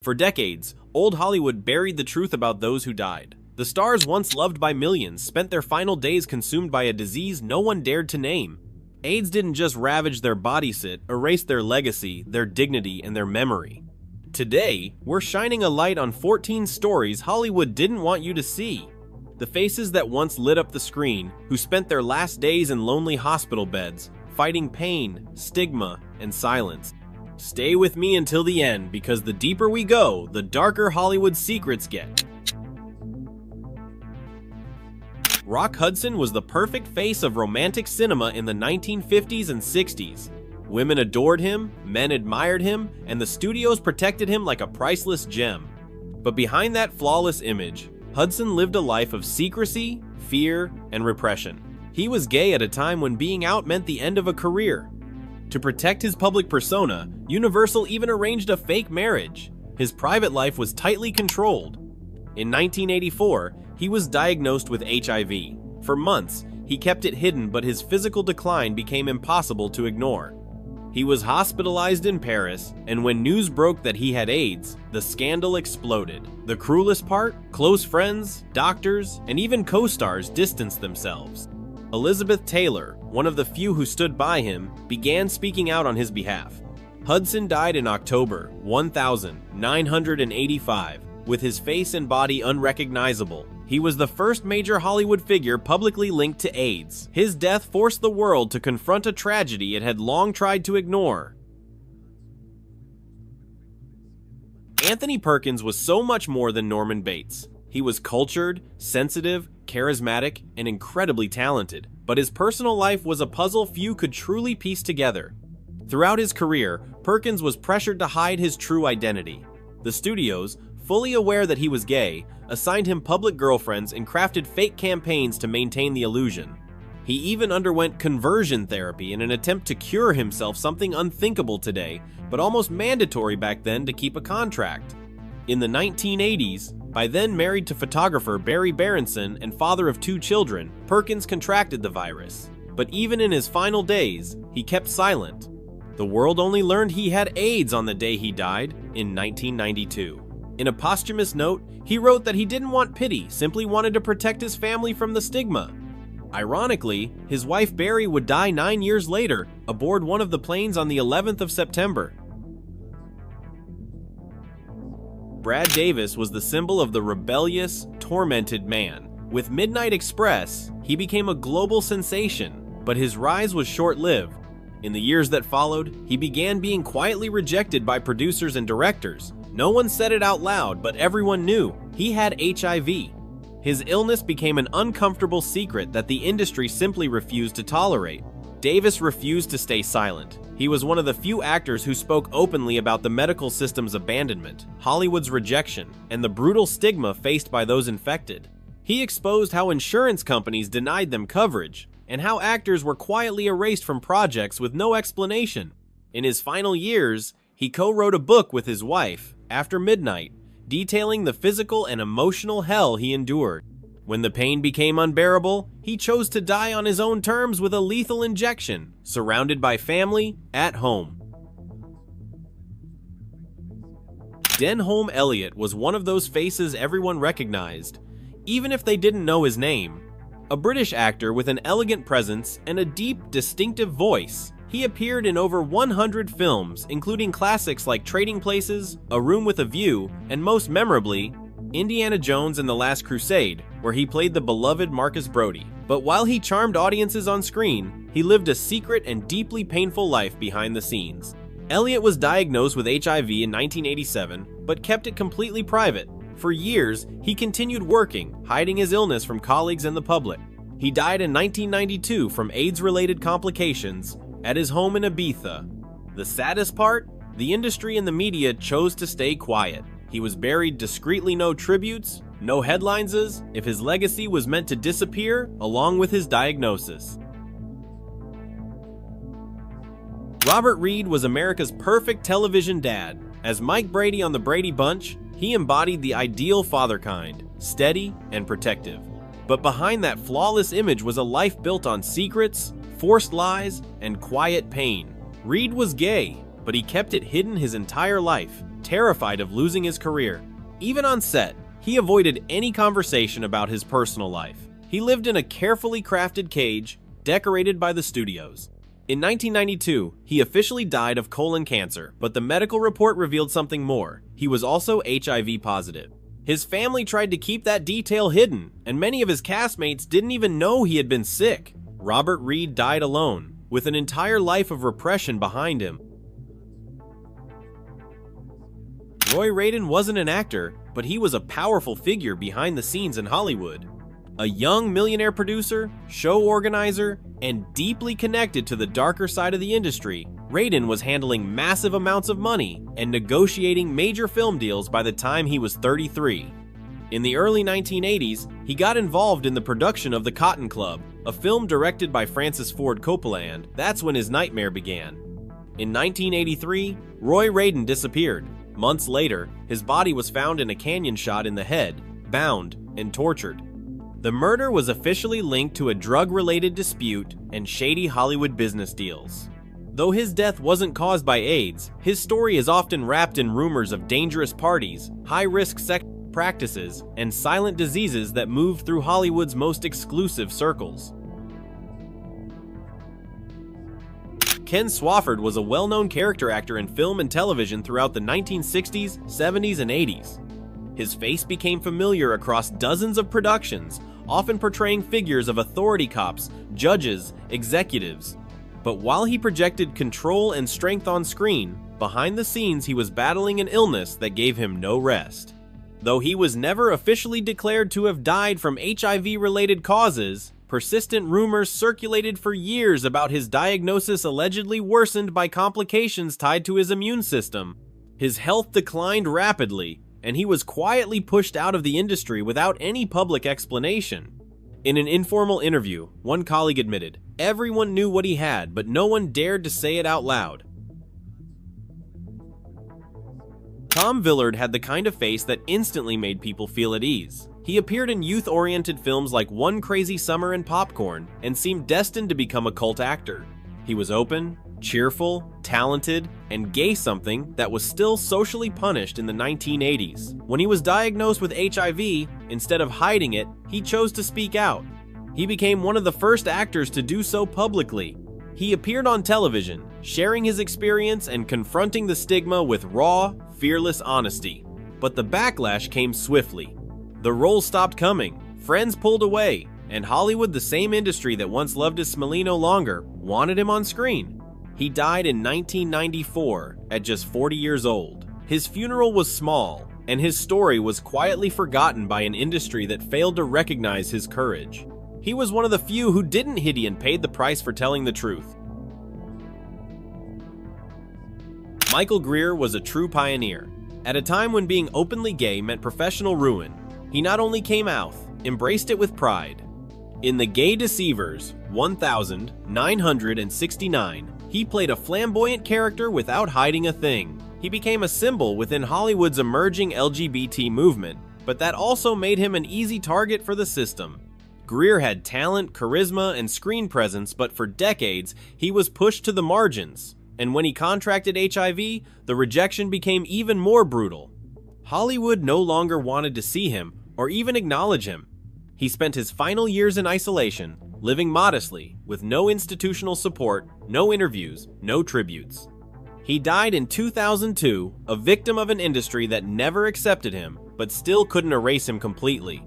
For decades, old Hollywood buried the truth about those who died. The stars once loved by millions spent their final days consumed by a disease no one dared to name. AIDS didn't just ravage their body, it erased their legacy, their dignity, and their memory. Today, we're shining a light on 14 stories Hollywood didn't want you to see. The faces that once lit up the screen, who spent their last days in lonely hospital beds, fighting pain, stigma, and silence. Stay with me until the end, because the deeper we go, the darker Hollywood's secrets get. Rock Hudson was the perfect face of romantic cinema in the 1950s and 60s. Women adored him, men admired him, and the studios protected him like a priceless gem. But behind that flawless image, Hudson lived a life of secrecy, fear, and repression. He was gay at a time when being out meant the end of a career. To protect his public persona, Universal even arranged a fake marriage. His private life was tightly controlled. In 1984, he was diagnosed with HIV. For months, he kept it hidden, but his physical decline became impossible to ignore. He was hospitalized in Paris, and when news broke that he had AIDS, the scandal exploded. The cruelest part? Close friends, doctors, and even co-stars distanced themselves. Elizabeth Taylor, one of the few who stood by him, began speaking out on his behalf. Hudson died in October 1985, with his face and body unrecognizable. He was the first major Hollywood figure publicly linked to AIDS. His death forced the world to confront a tragedy it had long tried to ignore. Anthony Perkins was so much more than Norman Bates. He was cultured, sensitive, charismatic, and incredibly talented, but his personal life was a puzzle few could truly piece together. Throughout his career, Perkins was pressured to hide his true identity. The studios, fully aware that he was gay, assigned him public girlfriends and crafted fake campaigns to maintain the illusion. He even underwent conversion therapy in an attempt to cure himself, something unthinkable today, but almost mandatory back then to keep a contract. In the 1980s, by then married to photographer Barry Berenson and father of 2 children, Perkins contracted the virus. But even in his final days, he kept silent. The world only learned he had AIDS on the day he died in 1992. In a posthumous note, he wrote that he didn't want pity, simply wanted to protect his family from the stigma. Ironically, his wife Barry would die 9 years later, aboard one of the planes on the 11th of September. Brad Davis was the symbol of the rebellious, tormented man. With Midnight Express, he became a global sensation, but his rise was short-lived. In the years that followed, he began being quietly rejected by producers and directors. No one said it out loud, but everyone knew he had HIV. His illness became an uncomfortable secret that the industry simply refused to tolerate. Davis refused to stay silent. He was one of the few actors who spoke openly about the medical system's abandonment, Hollywood's rejection, and the brutal stigma faced by those infected. He exposed how insurance companies denied them coverage, and how actors were quietly erased from projects with no explanation. In his final years, he co-wrote a book with his wife, After Midnight, detailing the physical and emotional hell he endured. When the pain became unbearable, he chose to die on his own terms with a lethal injection, surrounded by family, at home. Denholm Elliott was one of those faces everyone recognized, even if they didn't know his name. A British actor with an elegant presence and a deep, distinctive voice, he appeared in over 100 films, including classics like Trading Places, A Room with a View, and most memorably, Indiana Jones and the Last Crusade, where he played the beloved Marcus Brody. But while he charmed audiences on screen, he lived a secret and deeply painful life behind the scenes. Elliott was diagnosed with HIV in 1987, but kept it completely private. For years, he continued working, hiding his illness from colleagues and the public. He died in 1992 from AIDS-related complications at his home in Ibiza. The saddest part? The industry and the media chose to stay quiet. He was buried discreetly, no tributes, no headlines, as if his legacy was meant to disappear along with his diagnosis. Robert Reed was America's perfect television dad. As Mike Brady on the Brady Bunch, he embodied the ideal father kind, steady and protective. But behind that flawless image was a life built on secrets, forced lies, and quiet pain. Reed was gay, but he kept it hidden his entire life. terrified of losing his career. Even on set, he avoided any conversation about his personal life. He lived in a carefully crafted cage, decorated by the studios. In 1992, he officially died of colon cancer, but the medical report revealed something more. He was also HIV positive. His family tried to keep that detail hidden, and many of his castmates didn't even know he had been sick. Robert Reed died alone, with an entire life of repression behind him. Roy Radin wasn't an actor, but he was a powerful figure behind the scenes in Hollywood. A young millionaire producer, show organizer, and deeply connected to the darker side of the industry, Radin was handling massive amounts of money and negotiating major film deals by the time he was 33. In the early 1980s, he got involved in the production of The Cotton Club, a film directed by Francis Ford Coppola, and that's when his nightmare began. In 1983, Roy Radin disappeared. Months later, his body was found in a canyon shot in the head, bound, and tortured. The murder was officially linked to a drug-related dispute and shady Hollywood business deals. Though his death wasn't caused by AIDS, his story is often wrapped in rumors of dangerous parties, high-risk sex practices, and silent diseases that moved through Hollywood's most exclusive circles. Ken Swofford was a well-known character actor in film and television throughout the 1960s, 70s, and 80s. His face became familiar across dozens of productions, often portraying figures of authority cops, judges, executives. But while he projected control and strength on screen, behind the scenes he was battling an illness that gave him no rest. Though he was never officially declared to have died from HIV-related causes, persistent rumors circulated for years about his diagnosis allegedly worsened by complications tied to his immune system. His health declined rapidly, and he was quietly pushed out of the industry without any public explanation. In an informal interview, one colleague admitted, "Everyone knew what he had, but no one dared to say it out loud." Tom Villard had the kind of face that instantly made people feel at ease. He appeared in youth-oriented films like One Crazy Summer and Popcorn, and seemed destined to become a cult actor. He was open, cheerful, talented, and gay, something that was still socially punished in the 1980s. When he was diagnosed with HIV, instead of hiding it, he chose to speak out. He became one of the first actors to do so publicly. He appeared on television, sharing his experience and confronting the stigma with raw, fearless honesty. But the backlash came swiftly. The roles stopped coming, friends pulled away, and Hollywood, the same industry that once loved his Smiley no longer, wanted him on screen. He died in 1994 at just 40 years old. His funeral was small, and his story was quietly forgotten by an industry that failed to recognize his courage. He was one of the few who didn't hid and paid the price for telling the truth. Michael Greer was a true pioneer. At a time when being openly gay meant professional ruin, he not only came out, embraced it with pride. In The Gay Deceivers, 1969, he played a flamboyant character without hiding a thing. He became a symbol within Hollywood's emerging LGBT movement, but that also made him an easy target for the system. Greer had talent, charisma, and screen presence, but for decades, he was pushed to the margins. And when he contracted HIV, the rejection became even more brutal. Hollywood no longer wanted to see him or even acknowledge him. He spent his final years in isolation, living modestly, with no institutional support, no interviews, no tributes. He died in 2002, a victim of an industry that never accepted him, but still couldn't erase him completely.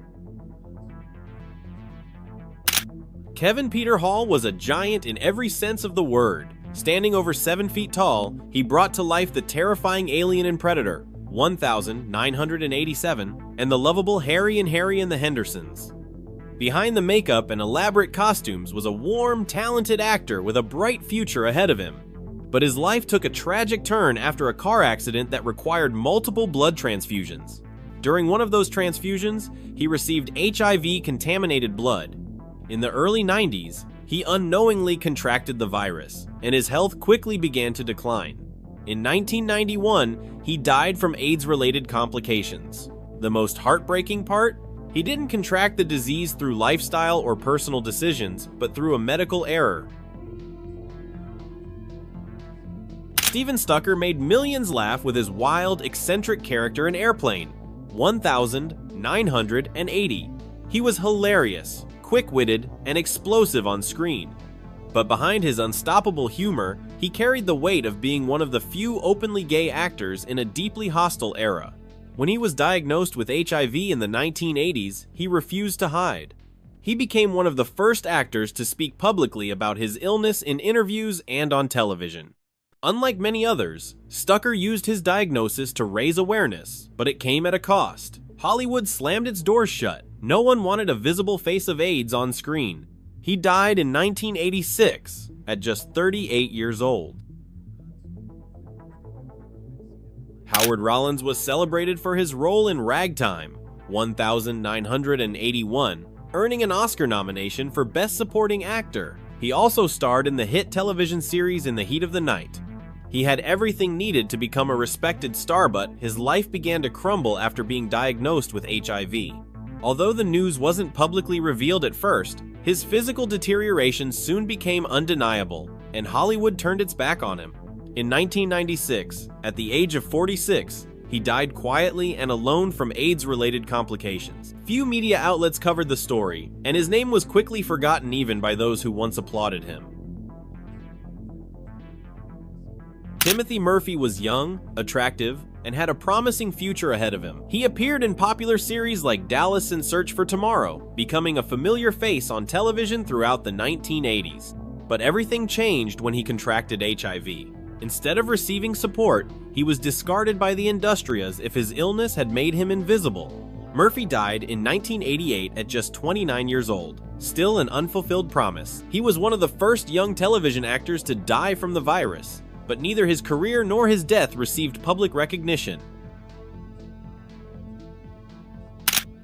Kevin Peter Hall was a giant in every sense of the word. Standing over 7 feet tall, he brought to life the terrifying Alien and Predator, 1987, and the lovable Harry and the Hendersons. Behind the makeup and elaborate costumes was a warm, talented actor with a bright future ahead of him. But his life took a tragic turn after a car accident that required multiple blood transfusions. During one of those transfusions, he received HIV-contaminated blood. In the early 90s, he unknowingly contracted the virus, and his health quickly began to decline. In 1991, he died from AIDS-related complications. The most heartbreaking part? He didn't contract the disease through lifestyle or personal decisions, but through a medical error. Steven Stucker made millions laugh with his wild, eccentric character in Airplane 1980. He was hilarious, quick-witted, and explosive on screen. But behind his unstoppable humor, he carried the weight of being one of the few openly gay actors in a deeply hostile era. When he was diagnosed with HIV in the 1980s, he refused to hide. He became one of the first actors to speak publicly about his illness in interviews and on television. Unlike many others, Stucker used his diagnosis to raise awareness, but it came at a cost. Hollywood slammed its doors shut. No one wanted a visible face of AIDS on screen. He died in 1986 at just 38 years old. Howard Rollins was celebrated for his role in Ragtime 1981, earning an Oscar nomination for Best Supporting Actor. He also starred in the hit television series In the Heat of the Night. He had everything needed to become a respected star, but his life began to crumble after being diagnosed with HIV. Although the news wasn't publicly revealed at first, his physical deterioration soon became undeniable, and Hollywood turned its back on him. In 1996, at the age of 46, he died quietly and alone from AIDS-related complications. Few media outlets covered the story, and his name was quickly forgotten even by those who once applauded him. Timothy Murphy was young, attractive, and had a promising future ahead of him. He appeared in popular series like Dallas in Search for Tomorrow, becoming a familiar face on television throughout the 1980s. But everything changed when he contracted HIV. Instead of receiving support, he was discarded by the industry as if his illness had made him invisible. Murphy died in 1988 at just 29 years old, still an unfulfilled promise. He was one of the first young television actors to die from the virus, but neither his career nor his death received public recognition.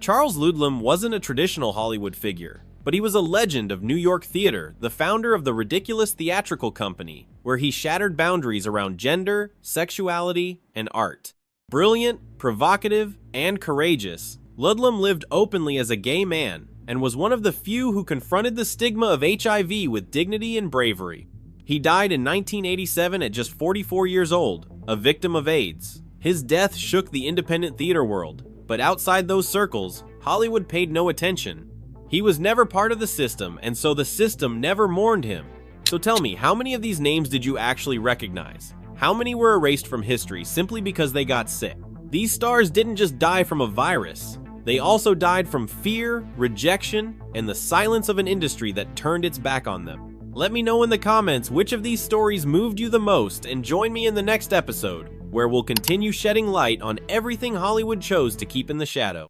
Charles Ludlam wasn't a traditional Hollywood figure, but he was a legend of New York theater, the founder of the Ridiculous Theatrical Company, where he shattered boundaries around gender, sexuality, and art. Brilliant, provocative, and courageous, Ludlam lived openly as a gay man and was one of the few who confronted the stigma of HIV with dignity and bravery. He died in 1987 at just 44 years old, a victim of AIDS. His death shook the independent theater world, but outside those circles, Hollywood paid no attention. He was never part of the system, and so the system never mourned him. So tell me, how many of these names did you actually recognize? How many were erased from history simply because they got sick? These stars didn't just die from a virus. They also died from fear, rejection, and the silence of an industry that turned its back on them. Let me know in the comments which of these stories moved you the most, and join me in the next episode, where we'll continue shedding light on everything Hollywood chose to keep in the shadow.